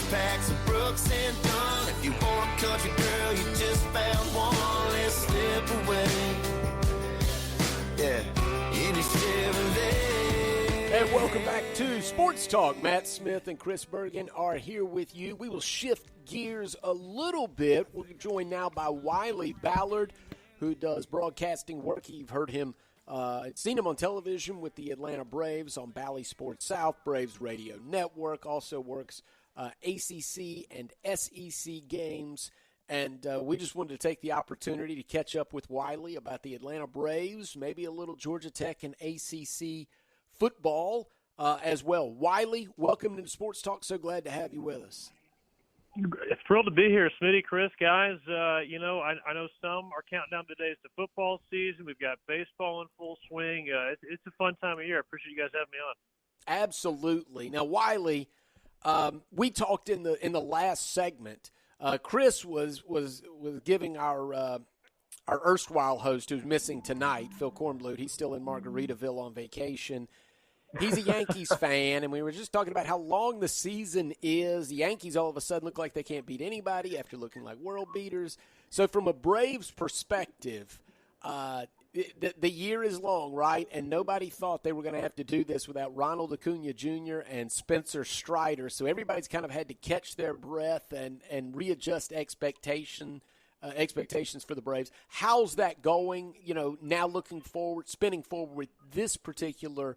six-packs of Brooks and Dunn. If you want a country girl, you just found one. Let's slip away. Yeah, any Chevrolet. And welcome back to Sports Talk. Matt Smith and Chris Bergen are here with you. We will shift gears a little bit. We're joined now by Wiley Ballard, who does broadcasting work. You've heard him, seen him on television with the Atlanta Braves on Bally Sports South, Braves Radio Network. Also works ACC and SEC games. And we just wanted to take the opportunity to catch up with Wiley about the Atlanta Braves, maybe a little Georgia Tech and ACC football as well. Wiley, welcome to Sports Talk. So glad to have you with us. Thrilled to be here, Smitty, Chris, guys. I know some are counting down the days to football season. We've got baseball in full swing. It's a fun time of year. I appreciate you guys having me on. Absolutely. Now, Wiley, we talked in the last segment. Chris was giving our erstwhile host, who's missing tonight, Phil Kornblut. He's still in Margaritaville on vacation. He's a Yankees fan, and we were just talking about how long the season is. The Yankees all of a sudden look like they can't beat anybody after looking like world beaters. So from a Braves perspective, the year is long, right? And nobody thought they were going to have to do this without Ronald Acuna Jr. and Spencer Strider. So everybody's kind of had to catch their breath and readjust expectations for the Braves. How's that going? Now looking forward, spinning forward with this particular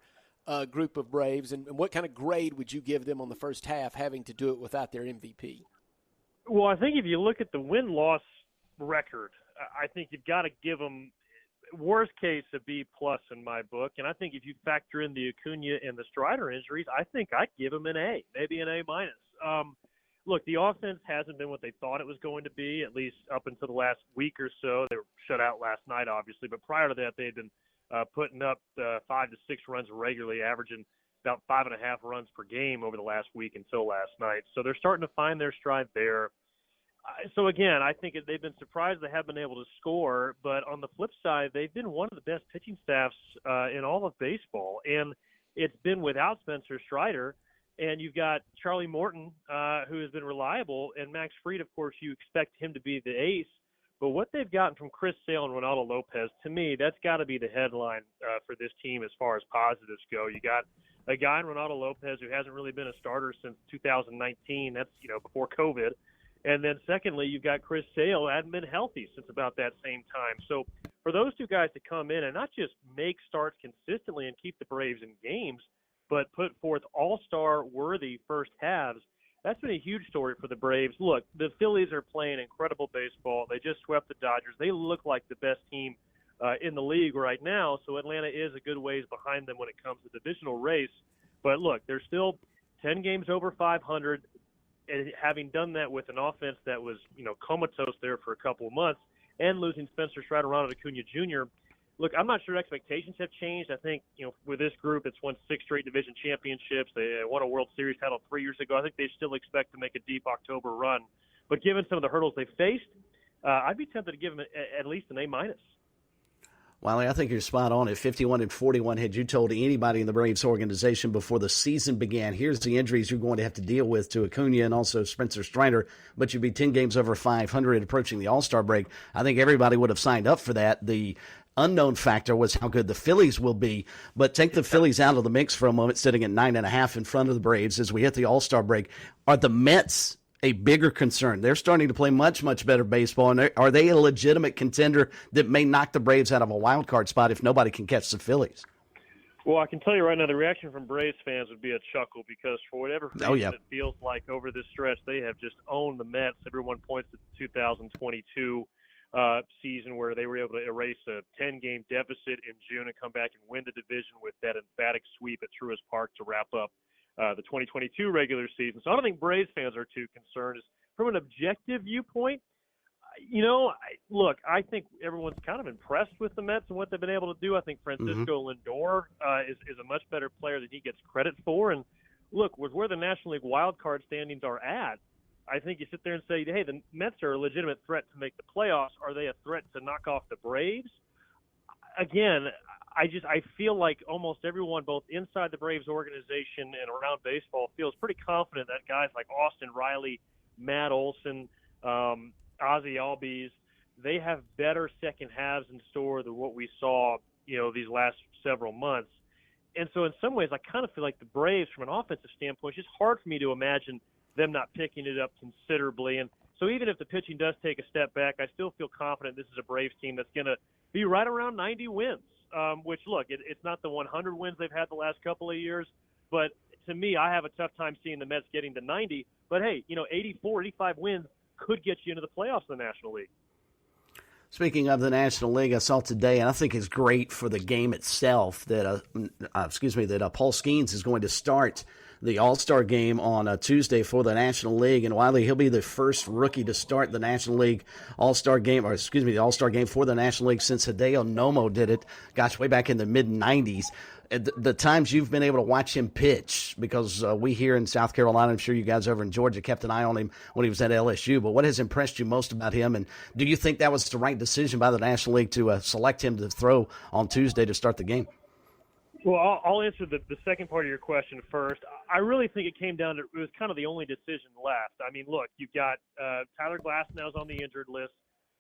group of Braves, and what kind of grade would you give them on the first half, having to do it without their MVP? Well, I think if you look at the win-loss record, I think you've got to give them, worst case, a B+ in my book. And I think if you factor in the Acuna and the Strider injuries, I think I'd give them an A, maybe an A-. Look, the offense hasn't been what they thought it was going to be, at least up until the last week or so. They were shut out last night, obviously, but prior to that, they had been putting up 5 to 6 runs regularly, averaging about 5.5 runs per game over the last week until last night. So they're starting to find their stride there. So, again, I think they've been surprised they haven't been able to score. But on the flip side, they've been one of the best pitching staffs in all of baseball. And it's been without Spencer Strider. And you've got Charlie Morton, who has been reliable. And Max Fried, of course, you expect him to be the ace. But what they've gotten from Chris Sale and Ronaldo Lopez, to me, that's got to be the headline for this team as far as positives go. You got a guy in Ronaldo Lopez who hasn't really been a starter since 2019. That's, before COVID. And then secondly, you've got Chris Sale, hadn't been healthy since about that same time. So for those two guys to come in and not just make starts consistently and keep the Braves in games, but put forth all-star worthy first halves, that's been a huge story for the Braves. Look, the Phillies are playing incredible baseball. They just swept the Dodgers. They look like the best team in the league right now, so Atlanta is a good ways behind them when it comes to the divisional race. But look, they're still 10 games over 500, and having done that with an offense that was, comatose there for a couple of months, and losing Spencer Strider, Ronald Acuna Jr., look, I'm not sure expectations have changed. I think, with this group, it's won 6 straight division championships. They won a World Series title 3 years ago. I think they still expect to make a deep October run. But given some of the hurdles they faced, I'd be tempted to give them at least an A-. Wiley, I think you're spot on. At 51-41, had you told anybody in the Braves organization before the season began, here's the injuries you're going to have to deal with to Acuna and also Spencer Strider, but you'd be 10 games over 500 approaching the All-Star break, I think everybody would have signed up for that. The unknown factor was how good the Phillies will be, but take the Phillies out of the mix for a moment, sitting at 9.5 in front of the Braves as we hit the All-Star break. Are the Mets a bigger concern? They're starting to play much, much better baseball, and are they a legitimate contender that may knock the Braves out of a wild card spot if nobody can catch the Phillies? Well, I can tell you right now, the reaction from Braves fans would be a chuckle because for whatever reason it feels like over this stretch, they have just owned the Mets. Everyone points to the 2022 season where they were able to erase a 10-game deficit in June and come back and win the division with that emphatic sweep at Truist Park to wrap up the 2022 regular season. So I don't think Braves fans are too concerned. From an objective viewpoint, look, I think everyone's kind of impressed with the Mets and what they've been able to do. I think Francisco Lindor is a much better player than he gets credit for. And look, with where the National League wild card standings are at, I think you sit there and say, hey, the Mets are a legitimate threat to make the playoffs. Are they a threat to knock off the Braves? Again, I feel like almost everyone, both inside the Braves organization and around baseball, feels pretty confident that guys like Austin Riley, Matt Olson, Ozzie Albies, they have better second halves in store than what we saw, these last several months. And so in some ways, I kind of feel like the Braves, from an offensive standpoint, it's just hard for me to imagine them not picking it up considerably. And so even if the pitching does take a step back, I still feel confident this is a Braves team that's going to be right around 90 wins, which, look, it's not the 100 wins they've had the last couple of years. But to me, I have a tough time seeing the Mets getting to 90. But, hey, 84, 85 wins could get you into the playoffs in the National League. Speaking of the National League, I saw today, and I think it's great for the game itself that Paul Skeens is going to start the All-Star game on Tuesday for the National League. And Wiley, he'll be the first rookie to start the National League All-Star game, the All-Star game for the National League since Hideo Nomo did it, way back in the mid-'90s. The times you've been able to watch him pitch, because we here in South Carolina, I'm sure you guys over in Georgia kept an eye on him when he was at LSU, but what has impressed you most about him? And do you think that was the right decision by the National League to select him to throw on Tuesday to start the game? Well, I'll answer the second part of your question first. I really think it came down to, it was kind of the only decision left. I mean, look, you've got Tyler Glasnow's on the injured list.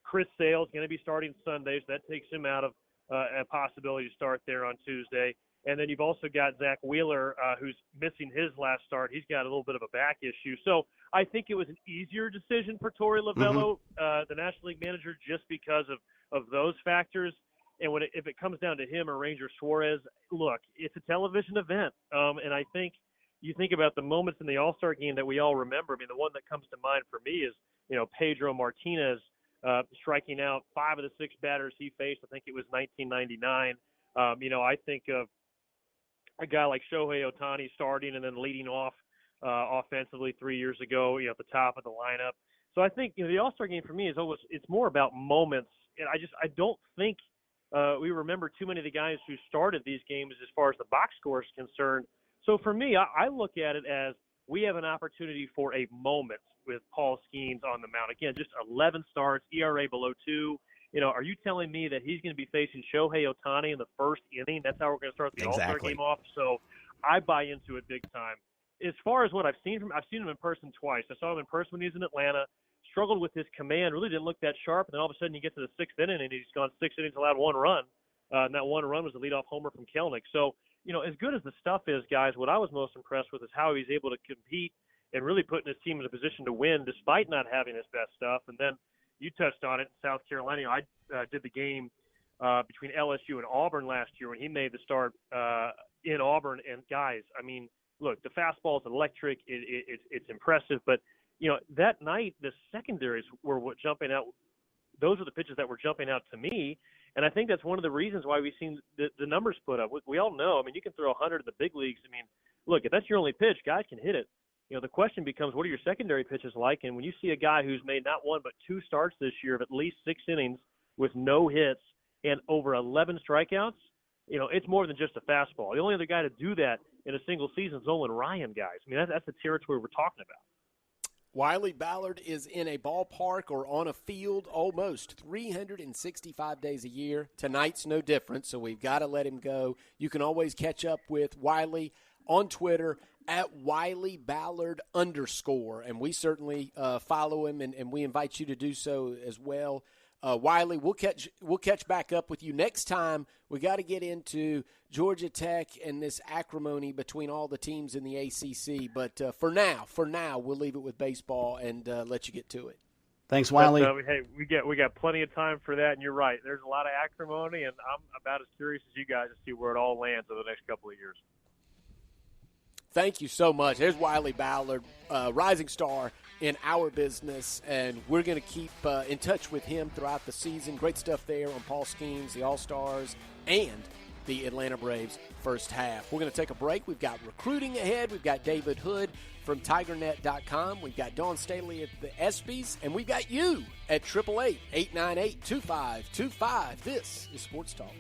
Chris Sale's going to be starting Sunday, so that takes him out of a possibility to start there on Tuesday. And then you've also got Zach Wheeler, who's missing his last start. He's got a little bit of a back issue. So I think it was an easier decision for Torey Lovello, the National League manager, just because of those factors. And if it comes down to him or Ranger Suarez, look, it's a television event. And I think you think about the moments in the All-Star game that we all remember. I mean, the one that comes to mind for me is, Pedro Martinez striking out 5 of the 6 batters he faced. I think it was 1999. I think of a guy like Shohei Ohtani starting and then leading off offensively 3 years ago, at the top of the lineup. So I think, the All-Star game for me is always, it's more about moments. And I don't think we remember too many of the guys who started these games as far as the box score is concerned. So for me, I look at it as we have an opportunity for a moment with Paul Skeens on the mound. Again, just 11 starts, ERA below 2. Are you telling me that he's going to be facing Shohei Ohtani in the first inning? That's how we're going to start the All-Star game off. So I buy into it big time. As far as what I've seen him in person twice. I saw him in person when he was in Atlanta, struggled with his command, really didn't look that sharp, and then all of a sudden you get to the 6th inning and he's gone 6 innings, allowed 1 run. And that 1 run was the leadoff homer from Kelnick. So, as good as the stuff is, guys, what I was most impressed with is how he's able to compete and really putting his team in a position to win despite not having his best stuff. And then you touched on it in South Carolina. I did the game between LSU and Auburn last year when he made the start in Auburn. And, guys, I mean, look, the fastball is electric. It's impressive. But, that night the secondaries were jumping out. Those are the pitches that were jumping out to me. And I think that's one of the reasons why we've seen the numbers put up. We all know, I mean, you can throw 100 in the big leagues. I mean, look, if that's your only pitch, guys can hit it. The question becomes, what are your secondary pitches like? And when you see a guy who's made not 1 but 2 starts this year of at least 6 innings with no hits and over 11 strikeouts, it's more than just a fastball. The only other guy to do that in a single season is Nolan Ryan, guys. I mean, that's the territory we're talking about. Wiley Ballard is in a ballpark or on a field almost 365 days a year. Tonight's no different, so we've got to let him go. You can always catch up with Wiley on Twitter at Wiley Ballard _. And we certainly follow him, and we invite you to do so as well. Wiley, we'll catch back up with you next time. We got to get into Georgia Tech and this acrimony between all the teams in the ACC. But for now, we'll leave it with baseball and let you get to it. Thanks, Wiley. Hey, we got plenty of time for that, and you're right. There's a lot of acrimony, and I'm about as curious as you guys to see where it all lands over the next couple of years. Thank you so much. There's Wiley Ballard, rising star in our business, and we're going to keep in touch with him throughout the season. Great stuff there on Paul Skeens, the All-Stars, and the Atlanta Braves first half. We're going to take a break. We've got recruiting ahead. We've got David Hood from TigerNet.com. We've got Dawn Staley at the ESPYs, and we've got you at 888-898-2525. This is Sports Talk.